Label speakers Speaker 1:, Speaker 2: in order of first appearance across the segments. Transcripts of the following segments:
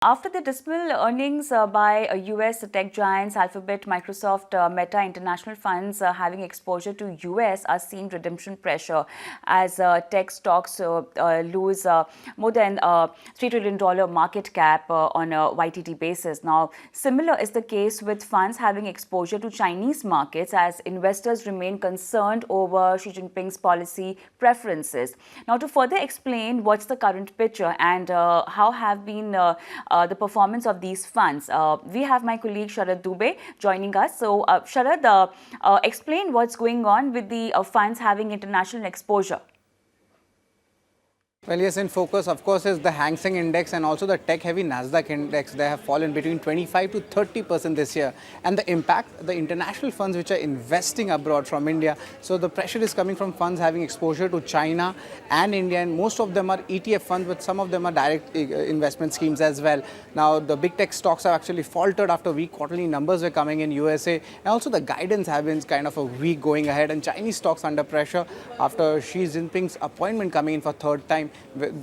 Speaker 1: After the dismal earnings by US tech giants Alphabet, Microsoft, Meta, international funds having exposure to US are seeing redemption pressure as tech stocks lose more than $3 trillion market cap on a YTD basis. Now, similar is the case with funds having exposure to Chinese markets as investors remain concerned over Xi Jinping's policy preferences. Now, to further explain what's the current picture and how have been the performance of these funds. We have my colleague Sharad Dubey joining us. So, Sharad, explain what's going on with the funds having international exposure.
Speaker 2: Well, yes, in focus, of course, is the Hang Seng Index and also the tech-heavy Nasdaq Index. They have fallen between 25 to 30% this year. And the impact, the international funds which are investing abroad from India. So the pressure is coming from funds having exposure to China and India. And most of them are ETF funds, but some of them are direct investment schemes as well. Now, the big tech stocks have actually faltered after weak quarterly numbers were coming in USA. And also the guidance have been kind of a weak going ahead. And Chinese stocks under pressure after Xi Jinping's appointment coming in for third time.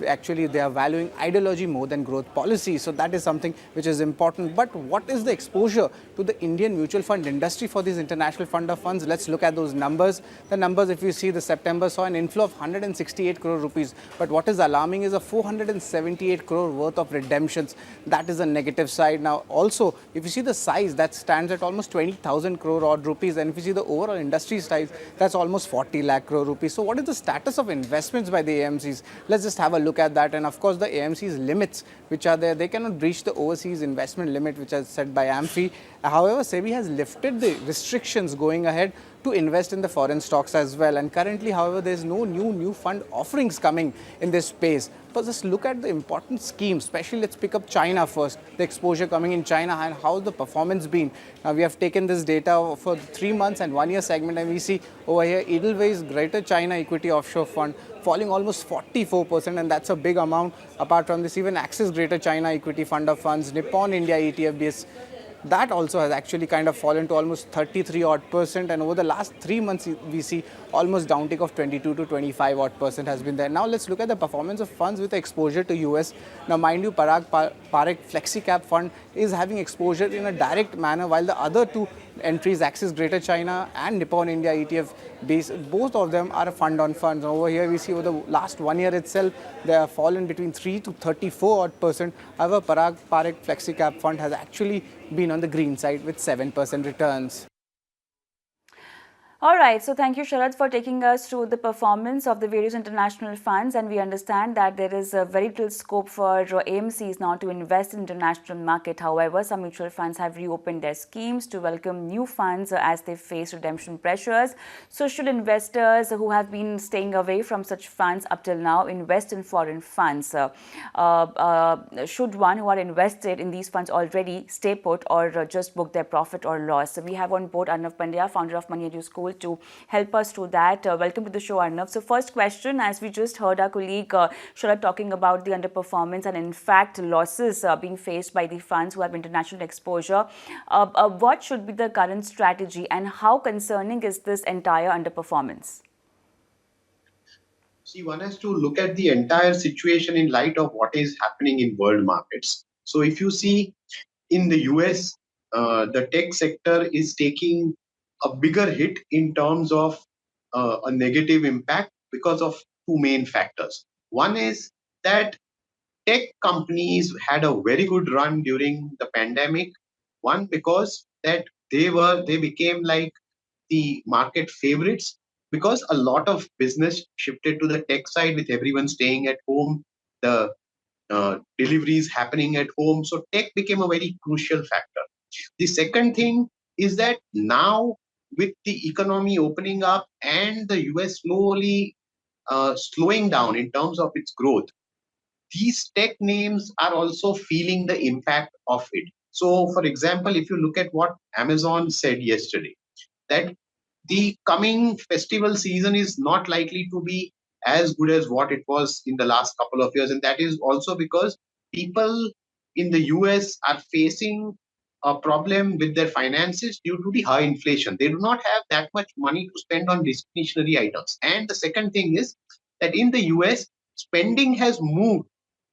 Speaker 2: Actually, they are valuing ideology more than growth policy. So that is something which is important. But what is the exposure to the Indian mutual fund industry for these international fund of funds? Let's look at those numbers. The numbers, if you see, the September saw an inflow of 168 crore rupees. But what is alarming is a 478 crore worth of redemptions. That is a negative side. Now, also, if you see the size, that stands at almost 20,000 crore odd rupees. And if you see the overall industry size, that's almost 40 lakh crore rupees. So what is the status of investments by the AMCs? Let's just have a look at that. And of course, the AMC's limits which are there, they cannot breach the overseas investment limit which is set by AMFI. However, SEBI has lifted the restrictions going ahead to invest in the foreign stocks as well. And currently, however, there is no new fund offerings coming in this space. But just look at the important schemes, especially let's pick up China first, the exposure coming in China and how the performance been. Now, we have taken this data for 3 months and 1 year segment, and we see over here Edelweiss Greater China Equity Offshore Fund falling almost 44%, and that's a big amount. Apart from this, even Axis Greater China Equity Fund of Funds, Nippon India ETF, that also has actually kind of fallen to almost 33 odd percent, and over the last 3 months we see almost downtick of 22 to 25 odd percent has been there. Now let's look at the performance of funds with exposure to US. Now mind you, Parekh Flexi Cap Fund is having exposure in a direct manner, while the other two entries, Axis Greater China and Nippon India ETF base, both of them are a fund on funds. Over here we see over the last 1 year itself, they have fallen between 3 to 34 odd percent. However, Parekh Flexi Cap Fund has actually been on the green side with 7% returns.
Speaker 1: All right, so thank you, Sharad, for taking us through the performance of the various international funds, and we understand that there is a very little scope for AMCs now to invest in international market. However, some mutual funds have reopened their schemes to welcome new funds as they face redemption pressures. So should investors who have been staying away from such funds up till now invest in foreign funds? Should one who are invested in these funds already stay put or just book their profit or loss? So we have on board Arnav Pandya, founder of Moneyeduschool, to help us through that. Welcome to the show, Arnav. So first question, as we just heard our colleague Sharad talking about the underperformance and in fact losses being faced by the funds who have international exposure, what should be the current strategy and how concerning is this entire underperformance?
Speaker 3: See, one has to look at the entire situation in light of what is happening in world markets. So if you see in the US, the tech sector is taking a bigger hit in terms of a negative impact because of two main factors. One is that tech companies had a very good run during the pandemic. One, because that they became like the market favorites because a lot of business shifted to the tech side with everyone staying at home, the deliveries happening at home. So tech became a very crucial factor. The second thing is that now with the economy opening up and the US slowly slowing down in terms of its growth, these tech names are also feeling the impact of it. So, for example, if you look at what Amazon said yesterday, that the coming festival season is not likely to be as good as what it was in the last couple of years. And that is also because people in the US are facing a problem with their finances due to the high inflation. They do not have that much money to spend on discretionary items. And the second thing is that in the US, spending has moved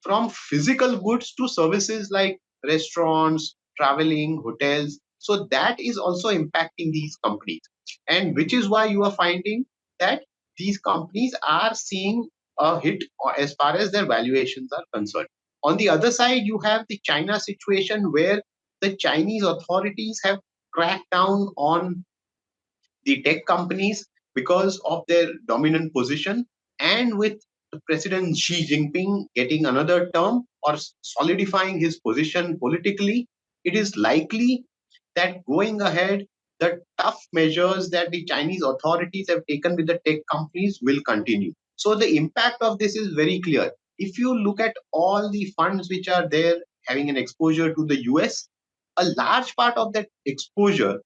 Speaker 3: from physical goods to services like restaurants, traveling, hotels. So that is also impacting these companies. And which is why you are finding that these companies are seeing a hit as far as their valuations are concerned. On the other side, you have the China situation where the Chinese authorities have cracked down on the tech companies because of their dominant position. And with President Xi Jinping getting another term or solidifying his position politically, it is likely that going ahead, the tough measures that the Chinese authorities have taken with the tech companies will continue. So the impact of this is very clear. If you look at all the funds which are there having an exposure to the US, a large part of that exposure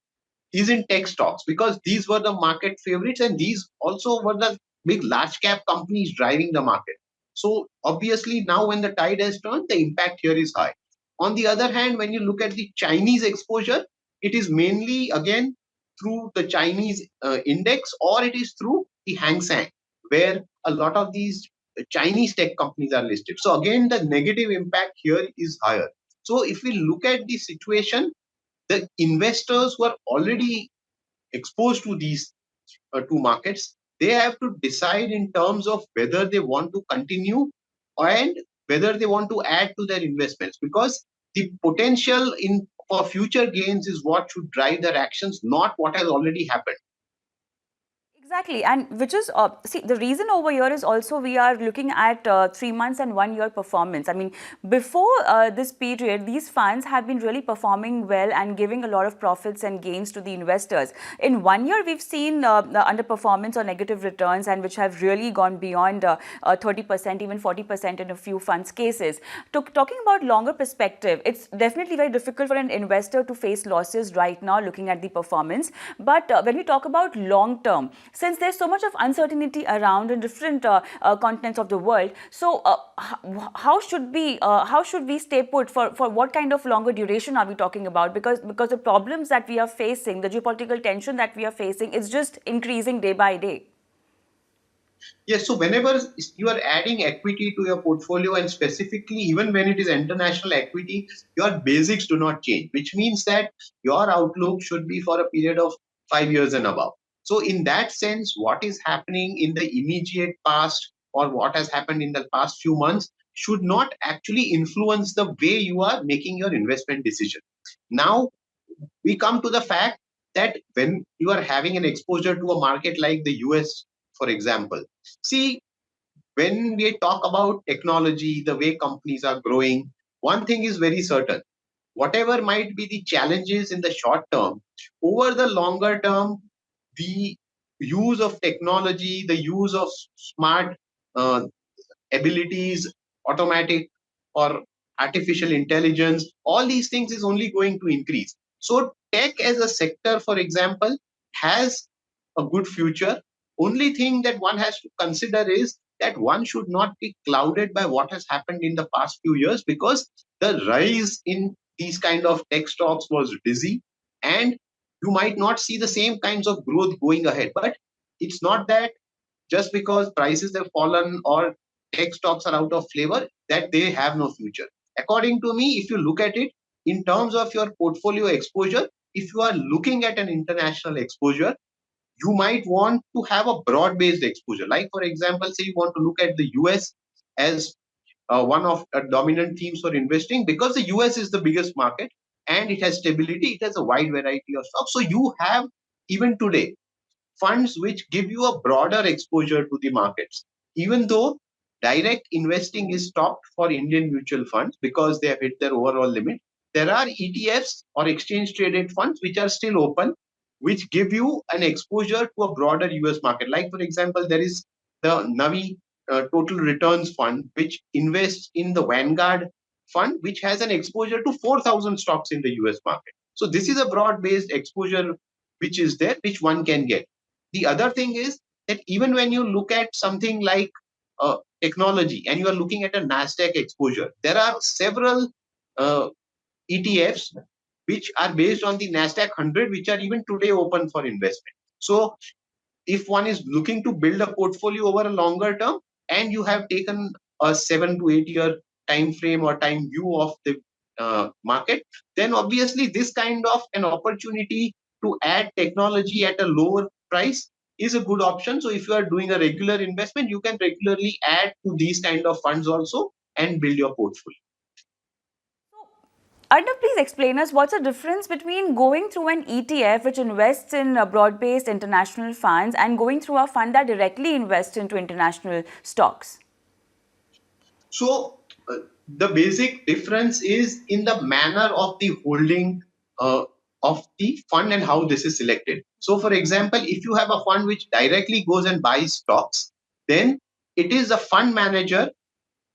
Speaker 3: is in tech stocks because these were the market favorites and these also were the big large cap companies driving the market. So obviously now when the tide has turned, the impact here is high. On the other hand, when you look at the Chinese exposure, it is mainly again through the Chinese index or it is through the Hang Seng, where a lot of these Chinese tech companies are listed. So again, the negative impact here is higher. So if we look at the situation, the investors who are already exposed to these two markets, they have to decide in terms of whether they want to continue and whether they want to add to their investments, because the potential in for future gains is what should drive their actions, not what has already happened.
Speaker 1: Exactly, and which is see, the reason over here is also we are looking at 3 months and 1 year performance. I mean, before this period, these funds have been really performing well and giving a lot of profits and gains to the investors. In 1 year, we've seen the underperformance or negative returns, and which have really gone beyond 30%, even 40% in a few funds cases. Talking about longer perspective, it's definitely very difficult for an investor to face losses right now, looking at the performance. But when we talk about long term, since there's so much of uncertainty around in different continents of the world, so how should we stay put for what kind of longer duration are we talking about? Because the problems that we are facing, the geopolitical tension that we are facing, is just increasing day by day.
Speaker 3: Yes, so whenever you are adding equity to your portfolio, and specifically even when it is international equity, your basics do not change, which means that your outlook should be for a period of 5 years and above. So, in that sense, what is happening in the immediate past or what has happened in the past few months should not actually influence the way you are making your investment decision. Now, we come to the fact that when you are having an exposure to a market like the US, for example, see, when we talk about technology, the way companies are growing, one thing is very certain. Whatever might be the challenges in the short term, over the longer term, the use of technology, the use of smart uh, abilities, automatic or artificial intelligence, all these things is only going to increase. So, tech as a sector, for example, has a good future. Only thing that one has to consider is that one should not be clouded by what has happened in the past few years, because the rise in these kind of tech stocks was dizzy, and you might not see the same kinds of growth going ahead. But it's not that just because prices have fallen or tech stocks are out of flavor that they have no future. According to me, if you look at it in terms of your portfolio exposure, if you are looking at an international exposure, you might want to have a broad based exposure. Like, for example, say you want to look at the US as one of dominant themes for investing, because the US is the biggest market and it has stability, it has a wide variety of stocks. So you have, even today, funds which give you a broader exposure to the markets. Even though direct investing is stopped for Indian mutual funds because they have hit their overall limit, there are ETFs or exchange traded funds which are still open, which give you an exposure to a broader US market. Like, for example, there is the Navi Total Returns Fund, which invests in the Vanguard fund, which has an exposure to 4,000 stocks in the US market. So, this is a broad based exposure which is there, which one can get. The other thing is that even when you look at something like technology and you are looking at a NASDAQ exposure, there are several uh, ETFs which are based on the NASDAQ 100, which are even today open for investment. So, if one is looking to build a portfolio over a longer term and you have taken a 7 to 8 year time frame or time view of the market, then obviously this kind of an opportunity to add technology at a lower price is a good option. So if you are doing a regular investment, you can regularly add to these kind of funds also and build your portfolio.
Speaker 1: Arnav, please explain us what's the difference between going through an ETF which invests in broad-based international funds and going through a fund that directly invests into international stocks?
Speaker 3: So the basic difference is in the manner of the holding uh, of the fund and how this is selected. So, for example, if you have a fund which directly goes and buys stocks, then it is the fund manager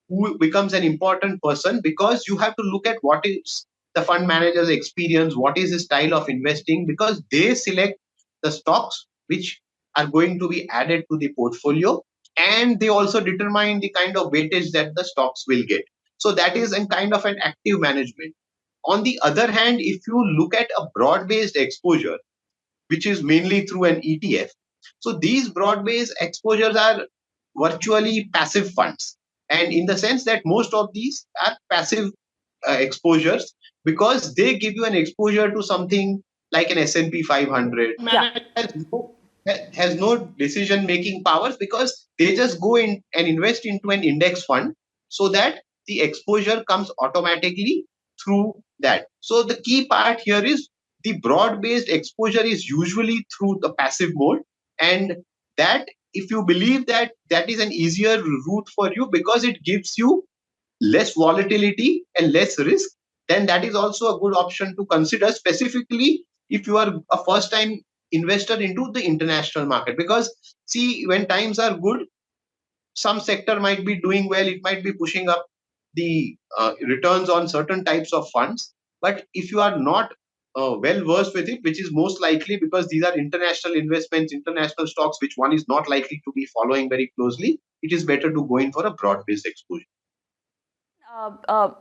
Speaker 3: who becomes an important person, because you have to look at what is the fund manager's experience, what is his style of investing, because they select the stocks which are going to be added to the portfolio, and they also determine the kind of weightage that the stocks will get. So that is a kind of an active management. On the other hand, if you look at a broad based exposure, which is mainly through an ETF. So these broad-based exposures are virtually passive funds. And in the sense that most of these are passive exposures, because they give you an exposure to something like an S&P 500.
Speaker 1: Yeah.
Speaker 3: Has no decision making powers, because they just go in and invest into an index fund, so that the exposure comes automatically through that. So the key part here is the broad based exposure is usually through the passive mode, and that, if you believe that that is an easier route for you because it gives you less volatility and less risk, then that is also a good option to consider, specifically if you are a first time investor into the international market. Because see, when times are good, some sector might be doing well, it might be pushing up the returns on certain types of funds. But if you are not well versed with it, which is most likely because these are international investments, international stocks, which one is not likely to be following very closely, it is better to go in for a broad based exposure.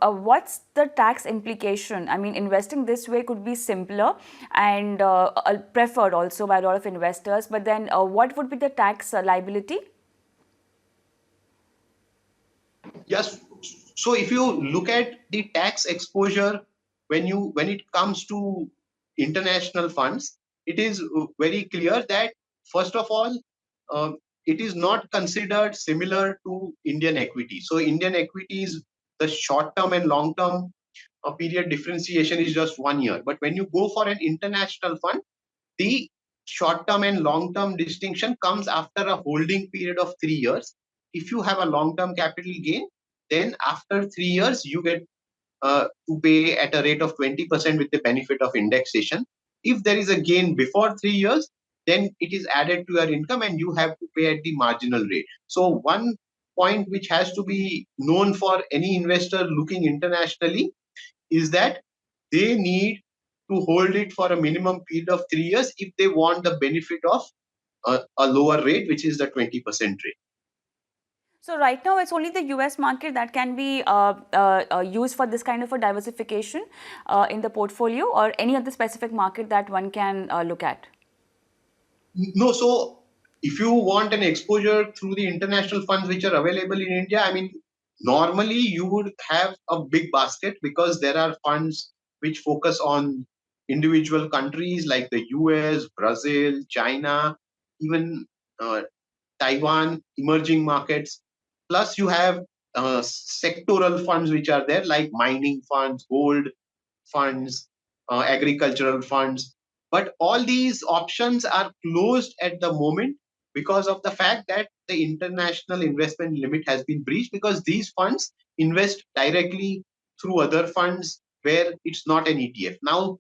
Speaker 1: What's the tax implication? I mean, investing this way could be simpler and preferred also by a lot of investors, but then what would be the tax liability?
Speaker 3: Yes. So if you look at the tax exposure, when it comes to international funds, it is very clear that first of all, uh, it is not considered similar to Indian equity. So Indian equities, the short term and long term period differentiation is just 1 year. But when you go for an international fund, the short term and long term distinction comes after a holding period of 3 years. If you have a long term capital gain, then after 3 years, you get to pay at a rate of 20% with the benefit of indexation. If there is a gain before 3 years, then it is added to your income and you have to pay at the marginal rate. So, one point which has to be known for any investor looking internationally is that they need to hold it for a minimum period of 3 years if they want the benefit of a lower rate, which is the 20% rate.
Speaker 1: So right now, it's only the US market that can be used for this kind of a diversification in the portfolio, or any other specific market that one can look at?
Speaker 3: No, so if you want an exposure through the international funds which are available in India, I mean, normally you would have a big basket, because there are funds which focus on individual countries like the US, Brazil, China, even uh, Taiwan, emerging markets. Plus, you have sectoral funds which are there, like mining funds, gold funds, agricultural funds. But all these options are closed at the moment because of the fact that the international investment limit has been breached, because these funds invest directly through other funds where it's not an ETF. Now,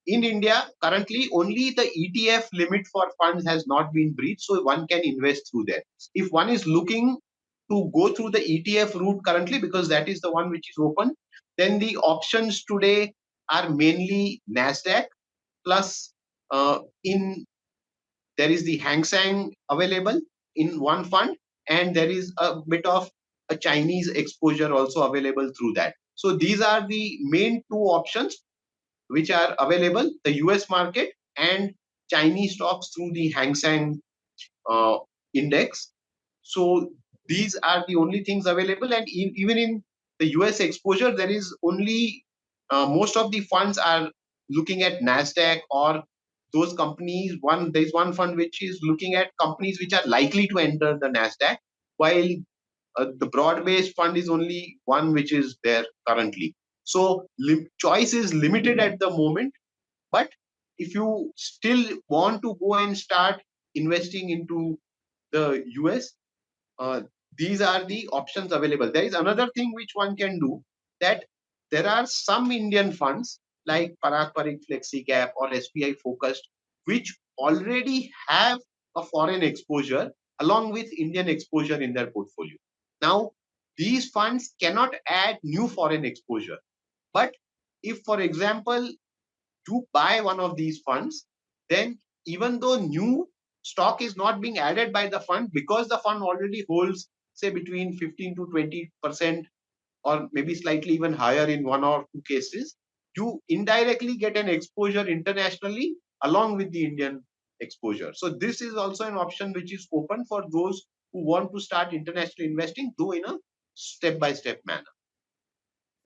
Speaker 3: in India, currently only the ETF limit for funds has not been breached, so one can invest through that. If one is looking to go through the ETF route currently, because that is the one which is open, then the options today are mainly Nasdaq, plus in there is the Hang Seng available in one fund, and there is a bit of a Chinese exposure also available through that. So these are the main two options which are available: the US market and Chinese stocks through the Hang Seng index. So these are the only things available, and even in the US exposure, there is only most of the funds are looking at NASDAQ or those companies. There's one fund which is looking at companies which are likely to enter the NASDAQ, while the broad-based fund is only one which is there currently. So choice is limited at the moment. But if you still want to go and start investing into the US, uh, these are the options available. There is another thing which one can do, that there are some Indian funds like Parakparik Flexi Cap or SPI Focused, which already have a foreign exposure along with Indian exposure in their portfolio. Now, these funds cannot add new foreign exposure. But if, for example, you buy one of these funds, then even though new stock is not being added by the fund, because the fund already holds, say, between 15 to 20%, or maybe slightly even higher in one or two cases, you indirectly get an exposure internationally along with the Indian exposure. So this is also an option which is open for those who want to start international investing, though in a step-by-step manner.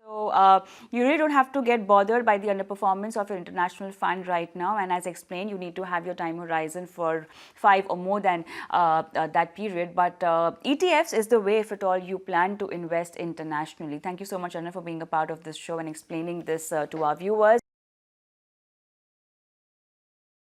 Speaker 1: So you really don't have to get bothered by the underperformance of your international fund right now. And as explained, you need to have your time horizon for 5 or more than that period. But ETFs is the way, if at all you plan to invest internationally. Thank you so much, Arnav, for being a part of this show and explaining this to our viewers.